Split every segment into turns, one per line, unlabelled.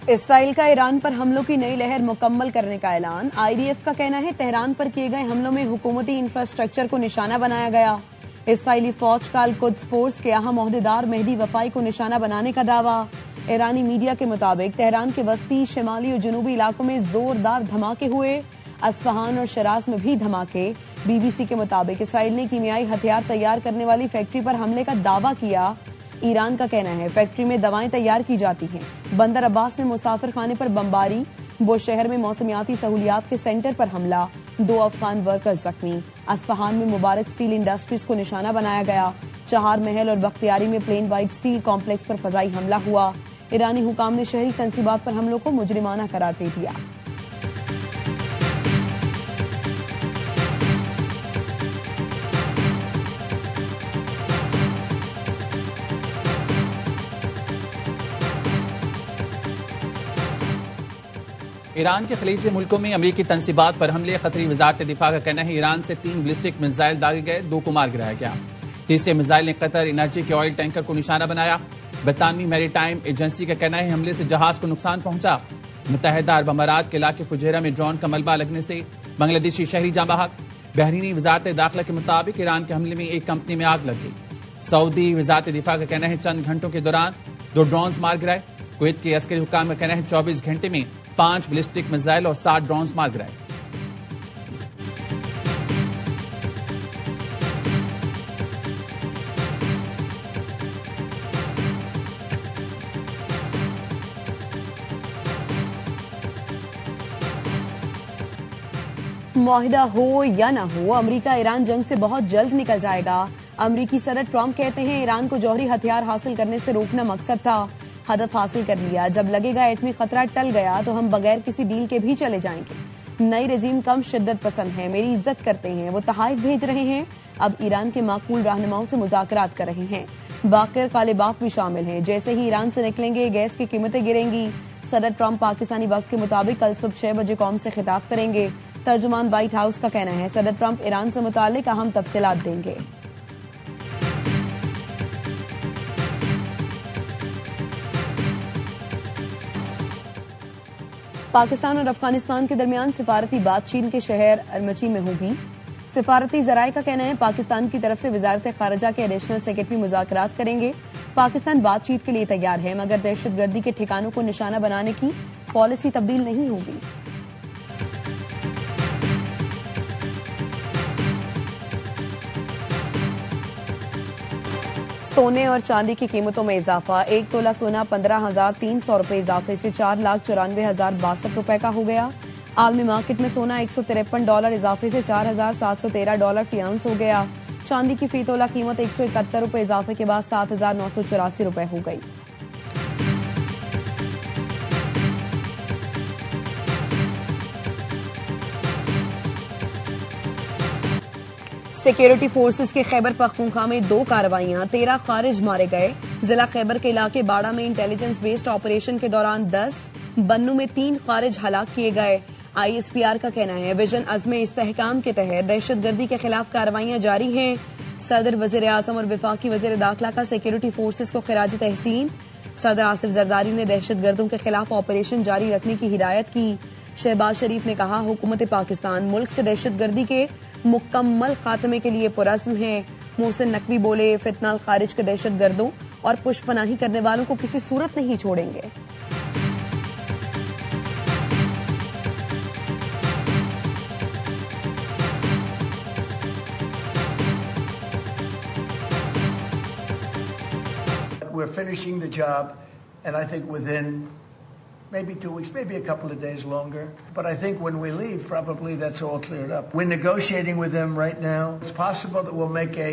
Israel का Iran पर हमलों की नई लहर मुकम्मल करने का ऐलान। आईडीएफ का कहना है तेहरान पर किए गए हमलों में हुकूमती इंफ्रास्ट्रक्चर को निशाना बनाया गया। इसराइली फौज का अल-कुद्स फोर्स के अहम ओहदेदार मेहदी वफाई को निशाना बनाने का दावा। ईरानी मीडिया के मुताबिक तेहरान के वस्ती, शिमाली और जनूबी इलाकों में जोरदार धमाके हुए। अस्फहान और शराज में भी धमाके। बीबीसी के मुताबिक इसराइल ने कीमियाई हथियार तैयार करने वाली फैक्ट्री पर हमले का दावा किया। ईरान का कहना है फैक्ट्री में दवाएं तैयार की जाती हैं। बंदर अब्बास में मुसाफिर खाने पर बमबारी। बुश शहर में मौसमियाती सहूलियात के सेंटर पर हमला। 2 अफगान वर्कर्स जख्मी। अस्फहान में मुबारक स्टील इंडस्ट्रीज को निशाना बनाया गया। चहार महल और बख्तियारी में प्लेन वाइट स्टील कॉम्प्लेक्स पर फजाई हमला हुआ। ईरानी हुकाम ने शहरी तंसीबात पर हमलों को मुजरिमाना करार दे दिया।
ईरान के खलीजी मुल्कों में अमरीकी तंसीबात पर हमले। कतरी वजारत दिफा का कहना है ईरान से 3 बैलिस्टिक मिसाइल दागे गए, 2 को मार गिराया गया। तीसरे मिसाइल ने कतर एनर्जी के ऑयल टैंकर को निशाना बनाया। बरतानवी मैरीटाइम एजेंसी का कहना है हमले से जहाज को नुकसान पहुंचा। मुत्तहिदा अरब अमारात के इलाके फुजैरा में ड्रोन का मलबा लगने से बांग्लादेशी शहरी जाँ बहक। बहरीनी वजारत दाखिला के मुताबिक ईरान के हमले में एक कंपनी में आग लग गई। सऊदी वजारत दिफा का कहना है चंद घंटों के दौरान 2 ड्रोन मार गिराए। कुवैत के अस्करी हुकाम का कहना है 24 घंटे में 5 बैलिस्टिक मिसाइल और 7 ड्रोन मार गिराए।
मुआहिदा हो या न हो, अमेरिका ईरान जंग से बहुत जल्द निकल जाएगा। अमेरिकी सदर ट्रंप कहते हैं ईरान को जौहरी हथियार हासिल करने से रोकना मकसद था। हदफ हासिल कर लिया। जब लगेगा एटमी खतरा टल गया तो हम बगैर किसी डील के भी चले जाएंगे। नई रजीम कम शिद्दत पसंद है, मेरी इज्जत करते हैं, वो तहाइफ भेज रहे हैं। अब ईरान के माकूल रहनुमाओं से मुज़ाकरात कर रहे हैं। बाकर कालेबाफ भी शामिल हैं। जैसे ही ईरान से निकलेंगे गैस की कीमतें गिरेंगी। सदर ट्रंप पाकिस्तानी वक्त के मुताबिक कल सुबह 6 बजे कौम से खिताब करेंगे। तर्जुमान व्हाइट हाउस का कहना है सदर ट्रंप ईरान से मुताल्लिक अहम तफसीलात देंगे। पाकिस्तान और अफगानिस्तान के दरमियान सिफारती बात चीन के शहर अरमची में होगी। सिफारती जराये का कहना है पाकिस्तान की तरफ से वजारत खारजा के एडिशनल सेक्रेटरी मुज़ाकरात करेंगे। पाकिस्तान बातचीत के लिए तैयार है मगर दहशतगर्दी के ठिकानों को निशाना बनाने की पॉलिसी तब्दील नहीं होगी। सोने और चांदी की कीमतों में इजाफा। 1 तोला सोना 15,300 रुपए इजाफे से $4,94,062 का हो गया। आलमी मार्केट में सोना $153 इजाफे से $4,713 फी आउंस हो गया। चांदी की फी तोला कीमत 171 रुपए इजाफे के बाद 7,984 रुपए हो गई। सिक्योरिटी फोर्सेस के खैबर पख्तूनख्वा में 2 कार्रवाइयां, 13 खारिज मारे गए। जिला खैबर के इलाके बाड़ा में इंटेलिजेंस बेस्ड ऑपरेशन के दौरान 10, बन्नू में 3 खारिज हलाक किए गए। आईएसपीआर का कहना है विजन अज़्म इस्तेहकाम के तहत दहशतगर्दी के खिलाफ कार्रवाइयां जारी हैं। सदर, वजीर आजम और वफाकी वजीर दाखिला का सिक्योरिटी फोर्सेस को खिराज तहसीन। सदर आसिफ जरदारी ने दहशतगर्दों के खिलाफ ऑपरेशन जारी रखने की हिदायत की। शहबाज शरीफ ने कहा हुकूमत पाकिस्तान मुल्क से दहशतगर्दी के मुकम्मल खात्मे के लिए पुरज़्म है। मोहसिन नकवी बोले फितनाल खारिज के दहशतगर्दों और पुष्पनाही करने वालों को किसी सूरत नहीं छोड़ेंगे।
We're finishing the job, and I think within maybe 2 weeks, maybe a couple of days longer. But I think when we leave, probably that's all cleared up. We're negotiating with them right now. It's possible that we'll make a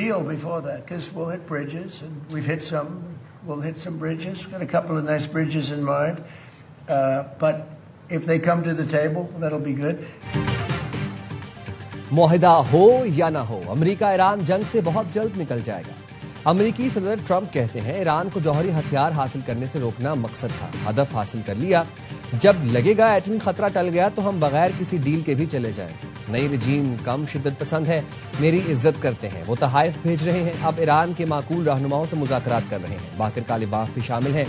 deal before that, because we'll hit bridges, and we've hit some. We'll hit some bridges. We've got a couple of nice bridges in mind. But if they come to the table, that'll be good.
मुआहिदा हो या ना हो, America Iran जंग से बहुत जल्द निकल जाएगा। अमेरिकी सदर ट्रंप कहते हैं ईरान को जौहरी हथियार हासिल करने से रोकना मकसद था। हदफ हासिल कर लिया। जब लगेगा एटमी खतरा टल गया तो हम बगैर किसी डील के भी चले जाएंगे। नई रजीम कम शिद्दत पसंद है, मेरी इज्जत करते हैं, वो तहाइफ भेज रहे हैं। अब ईरान के माकूल रहनुमाओं से मुज़ाकरात कर रहे हैं। बाकर कालिबाफ भी शामिल हैं।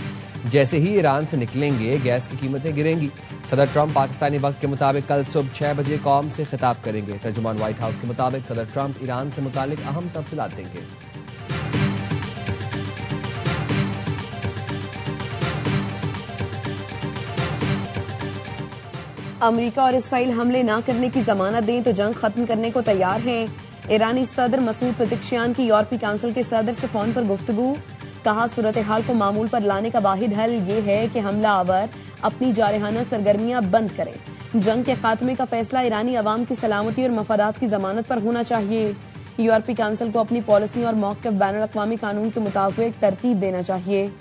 जैसे ही ईरान से निकलेंगे गैस की कीमतें गिरेंगी। सदर ट्रंप पाकिस्तानी वक्त के मुताबिक कल सुबह 6 बजे कौम से खिताब करेंगे। तर्जुमान व्हाइट हाउस के मुताबिक सदर ट्रंप ईरान से मुतालिक अहम तफसीलात देंगे।
अमेरिका और इसराइल हमले न करने की जमानत दें तो जंग खत्म करने को तैयार हैं। ईरानी सदर मसूद पेज़ेश्कियान की यूरोपीय काउंसिल के सदर से फोन पर गुफ्तगू। कहा, सूरत हाल को मामूल पर लाने का वाहिद हल ये है कि हमला आवर अपनी जारहाना सरगर्मियां बंद करें। जंग के खात्मे का फैसला ईरानी अवाम की सलामती और मफादात की जमानत पर होना चाहिए। यूरोपीय काउंसिल को अपनी पॉलिसी और मौक़िफ़ बैनुल अक़वामी कानून के मुताबिक तरतीब देना चाहिए।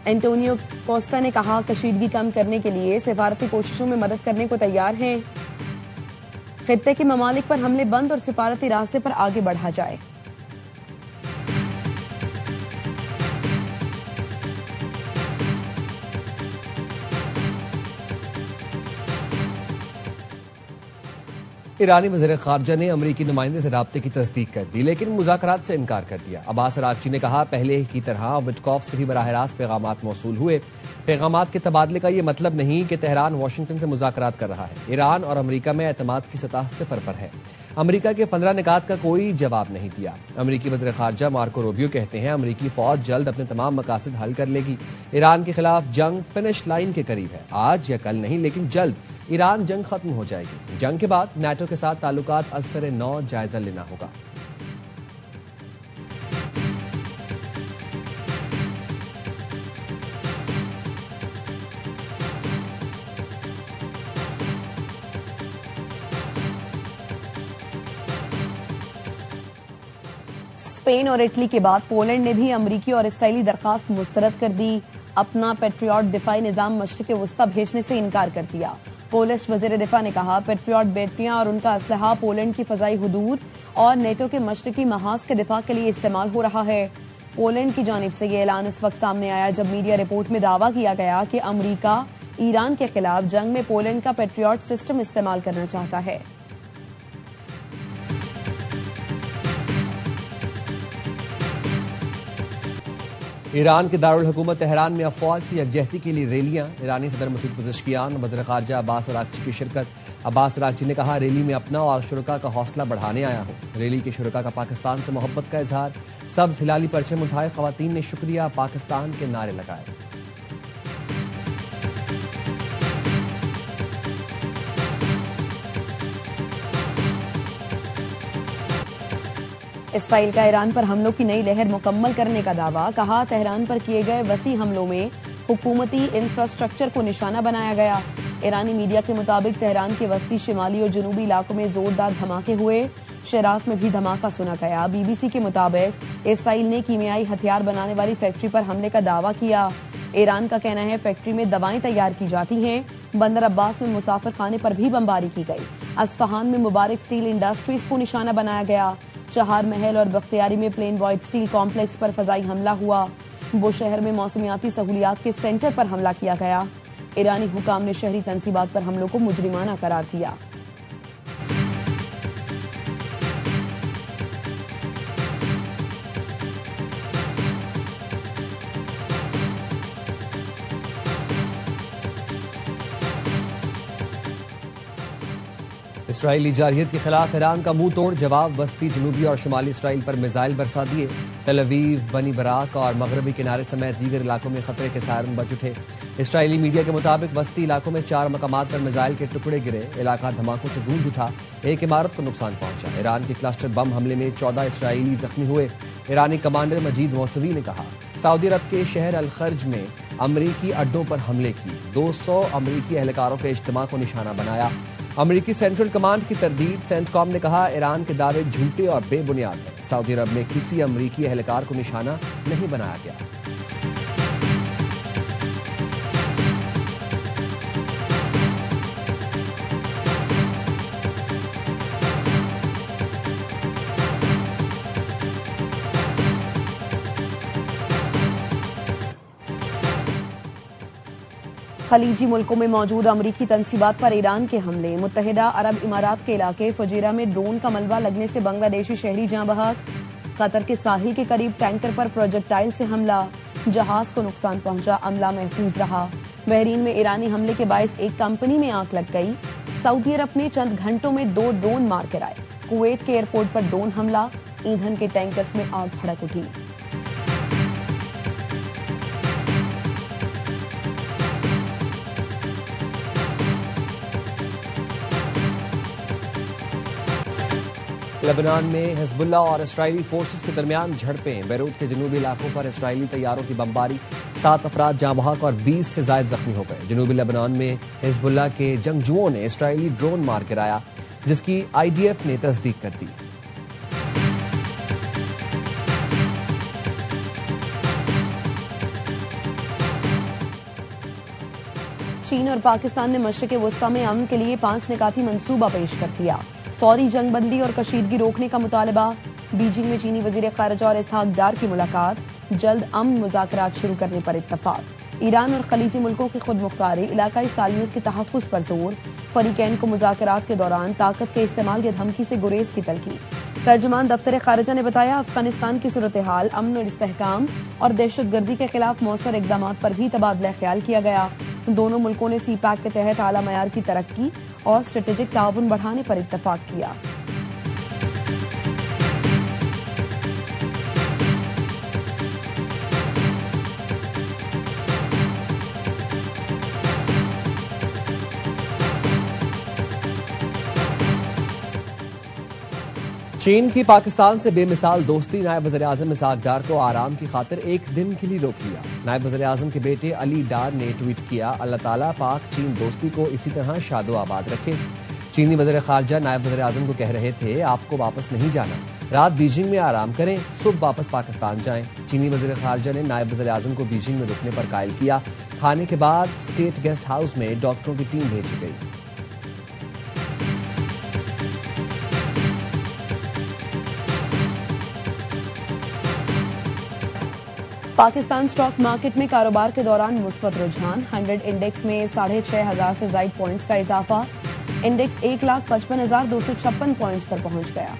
एंटोनियो कोस्टा ने कहा, कशीदगी कम करने के लिए सिफारती कोशिशों में मदद करने को तैयार हैं। खित्ते के ममालिक पर हमले बंद और सिफारती रास्ते पर आगे बढ़ा जाए।
ईरानी वज़ीर ख़ारजा ने अमरीकी नुमाइंदे से राब्ते की तस्दीक कर दी, लेकिन मुज़ाकरात से इनकार कर दिया। अब्बास अराग़ची ने कहा, पहले की तरह विटकॉफ से भी बराह रास्त पैगामात मौसूल हुए। पैगामात के तबादले का ये मतलब नहीं कि तेहरान वाशिंगटन से मुज़ाकरात कर रहा है। ईरान और अमरीका में एतमाद की सतह सिफर पर है। अमरीका के 15 निकात का कोई जवाब नहीं दिया। अमरीकी वज़ीर ख़ारजा मार्को रूबियो कहते हैं, अमरीकी फौज जल्द अपने तमाम मकासद हल कर लेगी। ईरान के खिलाफ जंग फिनिश लाइन के करीब है। आज या कल नहीं, लेकिन जल्द ईरान जंग खत्म हो जाएगी। जंग के बाद नाटो के साथ ताल्लुकात असर नौ जायजा लेना होगा।
स्पेन और इटली के बाद पोलैंड ने भी अमरीकी और इसराइली दरखास्त मुस्तरद कर दी। अपना पेट्रियट दिफाई निजाम मशरिक वस्ता भेजने से इनकार कर दिया। पोलिश वजीर दिफा ने कहा, पेट्रियट बैटरियां और उनका असलहा पोलैंड की फजाई हुदूद और नेटो के मशरकी महाज के दिफा के लिए इस्तेमाल हो रहा है। पोलैंड की जानिब से यह ऐलान उस वक्त सामने आया जब मीडिया रिपोर्ट में दावा किया गया कि अमरीका ईरान के खिलाफ जंग में पोलैंड का पेट्रियट सिस्टम इस्तेमाल करना चाहता है।
ईरान के दारुल हुकूमत तेहरान में अफवाज से यकजहती के लिए रैलियां। ईरानी सदर मसूद पेज़ेश्कियान, वज़ीर ख़ारजा अब्बास अराग़ची की शिरकत। अब्बास अराग़ची ने कहा, रैली में अपना और शुरका का हौसला बढ़ाने आया हूँ। रैली के शुरका का पाकिस्तान से मोहब्बत का इजहार। सब हिलाली परचम उठाए, ख़वातीन ने शुक्रिया पाकिस्तान के नारे लगाए।
इसराइल का ईरान पर हमलों की नई लहर मुकम्मल करने का दावा। कहा, तेहरान पर किए गए वसी हमलों में हुकूमती इंफ्रास्ट्रक्चर को निशाना बनाया गया। ईरानी मीडिया के मुताबिक तेहरान के वस्ती, शिमाली और जनूबी इलाकों में जोरदार धमाके हुए। शरास में भी धमाका सुना गया। बीबीसी के मुताबिक इसराइल ने कीमियाई हथियार बनाने वाली फैक्ट्री पर हमले का दावा किया। ईरान का कहना है फैक्ट्री में दवाएं तैयार की जाती हैं। बंदर अब्बास में मुसाफिर खाने पर भी बमबारी की गई। अस्फहान में मुबारक स्टील इंडस्ट्रीज को निशाना बनाया गया। चहार महल और बख्तियारी में प्लेन वॉइड स्टील कॉम्प्लेक्स पर फजाई हमला हुआ। बुशहर में मौसमियाती सहूलियात के सेंटर पर हमला किया गया। ईरानी हुकाम ने शहरी तंसीबात पर हमलों को मुजरिमाना करार दिया।
इसराइली जारहियत के खिलाफ ईरान का मुंह तोड़ जवाब। वस्ती, जनूबी और शुमाली इसराइल पर मिसाइल बरसा दिए। तेल अवीव, बनी बराक और मगरबी किनारे समेत दीगर इलाकों में खतरे के सायरन बज उठे। इसराइली मीडिया के मुताबिक वस्ती इलाकों में 4 मकामात पर मिसाइल के टुकड़े गिरे। इलाका धमाकों से गूंज उठा। एक इमारत को नुकसान पहुंचा। ईरान के क्लस्टर बम हमले में 14 इसराइली जख्मी हुए। ईरानी कमांडर मजीद मौसवी ने कहा, सऊदी अरब के शहर अल खर्ज में अमरीकी अड्डों पर हमले किए। 200 अमरीकी एहलकारों के इज्तिमा को निशाना बनाया। अमरीकी सेंट्रल कमांड की तरदीद। सेंटकॉम ने कहा, ईरान के दावे झूठे और बेबुनियाद हैं। सऊदी अरब में किसी अमरीकी एहलकार को निशाना नहीं बनाया गया।
खलीजी मुल्कों में मौजूद अमरीकी तंसीबात पर ईरान के हमले। मुत्तहिदा अरब इमारात के इलाके फजीरा में ड्रोन का मलबा लगने से बांग्लादेशी शहरी जाँ बहक। कतर के साहिल के करीब टैंकर पर प्रोजेक्टाइल से हमला। जहाज को नुकसान पहुंचा, अमला महफूज रहा। बहरीन में ईरानी हमले के बायस एक कंपनी में आग लग गई। सऊदी अरब ने चंद घंटों में 2 ड्रोन मार गिराए। कुवैत के एयरपोर्ट पर ड्रोन हमला, ईंधन के टैंकर्स में आग भड़क उठी।
लेबनान में हिजबुल्लाह और इस्राइली फोर्सेस के दरमियान झड़पें। बैरूत के जनूबी इलाकों पर इस्राइली तैयारों की बमबारी, 7 अफराद जाँ बहक और 20 से ज्यादा जख्मी हो गए। जनूबी लेबनान में हिजबुल्लाह के जंगजुओं ने इस्राइली ड्रोन मार गिराया, जिसकी IDF ने तस्दीक कर दी।
चीन और पाकिस्तान ने मशरिक़ वुस्ता में अमन के लिए 5 निकाती मंसूबा पेश कर दिया। फौरी जंगबंदी और कशीदगी रोकने का मुतालबा। बीजिंग में चीनी वजीर खारजा और इसहाक डार की मुलाकात। जल्द अमन मुज़ाकरात शुरू करने पर इत्तफाक। ईरान और खलीजी मुल्कों की खुद मुख्तारी, इलाकाई सालियत के तहफ़्फ़ुज़ पर जोर। फरीकैन को मुज़ाकरात के दौरान ताकत के इस्तेमाल या धमकी से गुरेज की तलकीन। तर्जुमान दफ्तर खारजा ने बताया, अफगानिस्तान की सूरत हाल, अमन और इस्तेहकाम और दहशतगर्दी के खिलाफ मौसर इक़दामात पर भी तबादला ख्याल किया गया। दोनों मुल्कों ने CPAC के तहत आला मयार की तरक्की और स्ट्रेटेजिक ताउन बढ़ाने पर इत्तफाक किया।
चीन की पाकिस्तान से बेमिसाल दोस्ती, नायब वज़ीर-ए-आज़म इसहाक डार को आराम की खातिर एक दिन के लिए रोक लिया। नायब वज़ीर-ए-आज़म के बेटे अली डार ने ट्वीट किया, अल्लाह ताला पाक चीन दोस्ती को इसी तरह शादो आबाद रखे। चीनी वज़ीर खारजा नायब वज़ीर-ए-आज़म को कह रहे थे, आपको वापस नहीं जाना, रात बीजिंग में आराम करें, सुबह वापस पाकिस्तान जाएं। चीनी वज़ीर खारजा ने नायब वज़ीर-ए-आज़म को बीजिंग में रुकने पर कायल किया। खाने के बाद स्टेट गेस्ट हाउस में डॉक्टरों की टीम भेजी गई।
पाकिस्तान स्टॉक मार्केट में कारोबार के दौरान मुस्बत रुझान। 100 इंडेक्स में 6,500 से ज्यादा पॉइंट्स का इजाफा। इंडेक्स 1,55,256 पॉइंट्स पर पहुंच गया।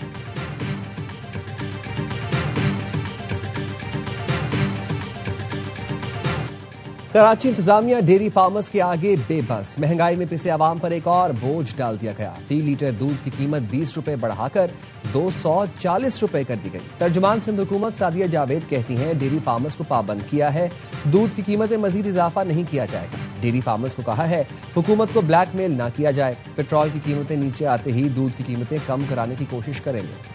कराची इंतजामिया डेयरी फार्मर्स के आगे बेबस। महंगाई में पिसे आवाम पर एक और बोझ डाल दिया गया। फी लीटर दूध की कीमत 20 रुपए बढ़ाकर 240 रुपए कर दी गई। तर्जुमान सिंध हुकूमत सादिया जावेद कहती हैं, डेयरी फार्मर्स को पाबंद किया है, दूध की कीमत में मजीद इजाफा नहीं किया जाएगा। डेयरी फार्मर्स को कहा है, हुकूमत को ब्लैकमेल ना किया जाए। पेट्रोल की कीमतें नीचे आते ही दूध की कीमतें कम कराने की कोशिश करेंगे।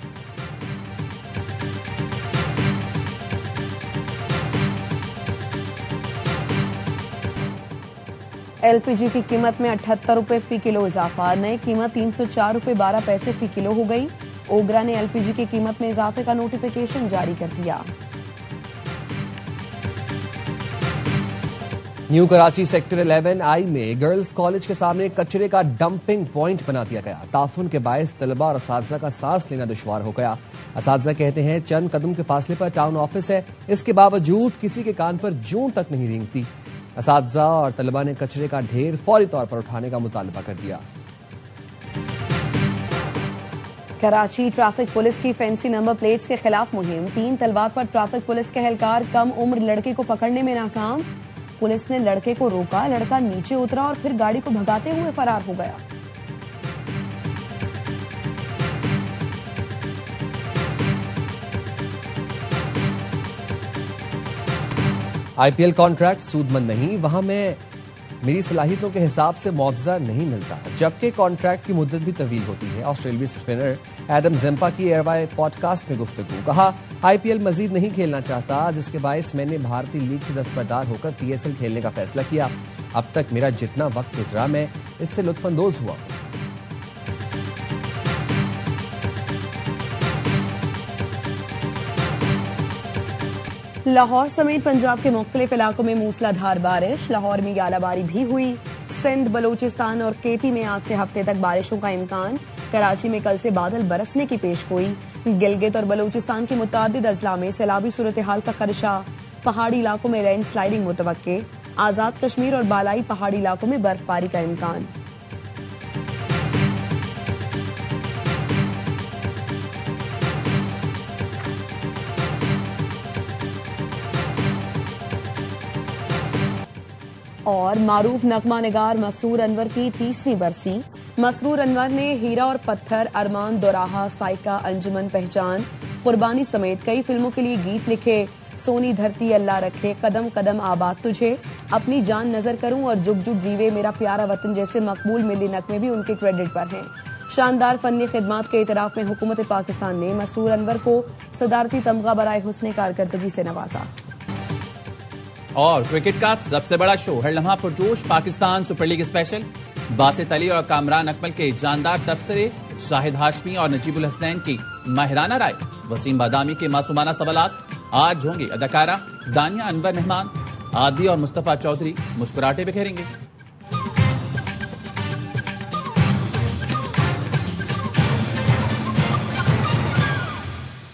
LPG की कीमत में 78 रुपए फी किलो इजाफा। नई कीमत 304 रुपए 12 पैसे फी किलो हो गई। ओगरा ने LPG की कीमत में इजाफे का नोटिफिकेशन जारी कर दिया।
न्यू कराची सेक्टर 11I में गर्ल्स कॉलेज के सामने कचरे का डंपिंग पॉइंट बना दिया गया। ताफुन के बायस तलबा और असातिज़ा का सांस लेना दुश्वार हो गया। असातिज़ा कहते हैं, चंद कदम के फासले पर टाउन ऑफिस है, इसके बावजूद किसी के कान पर जूं तक नहीं रेंगती। असातिज़ा और तलबा ने कचरे का ढेर फौरी तौर पर उठाने का मुतालबा कर दिया।
कराची ट्रैफिक पुलिस की फैंसी नंबर प्लेट्स के खिलाफ मुहिम। 3 तलवार पर ट्रैफिक पुलिस के एहलकार कम उम्र लड़के को पकड़ने में नाकाम। पुलिस ने लड़के को रोका, लड़का नीचे उतरा और फिर गाड़ी को भगाते हुए फरार हो गया।
IPL कॉन्ट्रैक्ट सूदमंद नहीं, वहां मैं मेरी सलाहियतों के हिसाब से मुआवजा नहीं मिलता, जबकि कॉन्ट्रैक्ट की मुद्दत भी तवील होती है। ऑस्ट्रेलियाई स्पिनर एडम जेम्पा की एयरवाई पॉडकास्ट में गुफ्तगू। कहा, IPL मजीद नहीं खेलना चाहता, जिसके बायस मैंने भारतीय लीग से दस्तबरदार होकर PSL खेलने का फैसला किया। अब तक मेरा जितना वक्त गुजरा, मैं इससे लुत्फानंदोज हुआ।
लाहौर समेत पंजाब के मुख्तलिफ इलाकों में मूसलाधार बारिश। लाहौर में यालाबारी भी हुई। सिंध, बलूचिस्तान और KP में आज से हफ्ते तक बारिशों का इम्कान। कराची में कल से बादल बरसने की पेशगोई। गिलगित और बलूचिस्तान के मुतादिद अजला में सैलाबी सूरत हाल का खदशा। पहाड़ी इलाकों में लैंड स्लाइडिंग मुतवक्के। आजाद कश्मीर और बालाई पहाड़ी इलाकों में बर्फबारी का इम्कान। और मारूफ नगमा निगार मसरूर अनवर की 30वीं बरसी। मसरूर अनवर ने हीरा और पत्थर, अरमान दोराहा, साइका, अंजुमन पहचान, कुर्बानी समेत कई फिल्मों के लिए गीत लिखे। सोनी धरती अल्लाह रखे, कदम कदम आबाद तुझे, अपनी जान नजर करूं और जुग जुग जीवे मेरा प्यारा वतन जैसे मकबूल मिली नगमे भी उनके क्रेडिट पर हैं। शानदार फनी खिदमात के इतराफ में हुकूमत पाकिस्तान ने मसरूर अनवर को सदारती तमगा बराए हुस्ने कारकर्दगी से नवाजा।
और क्रिकेट का सबसे बड़ा शो हर लम्हा पुरजोश Pakistan super league special. Basit Ali और कामरान अकमल के जानदार तबसरे, शाहिद हाशमी और नजीबुल हसनैन की माहिराना राय, वसीम बादामी के मासूमाना सवालात। आज होंगे अदाकारा दानिया अनवर मेहमान, आदि और मुस्तफा चौधरी मुस्कुराहटें बिखेरेंगे।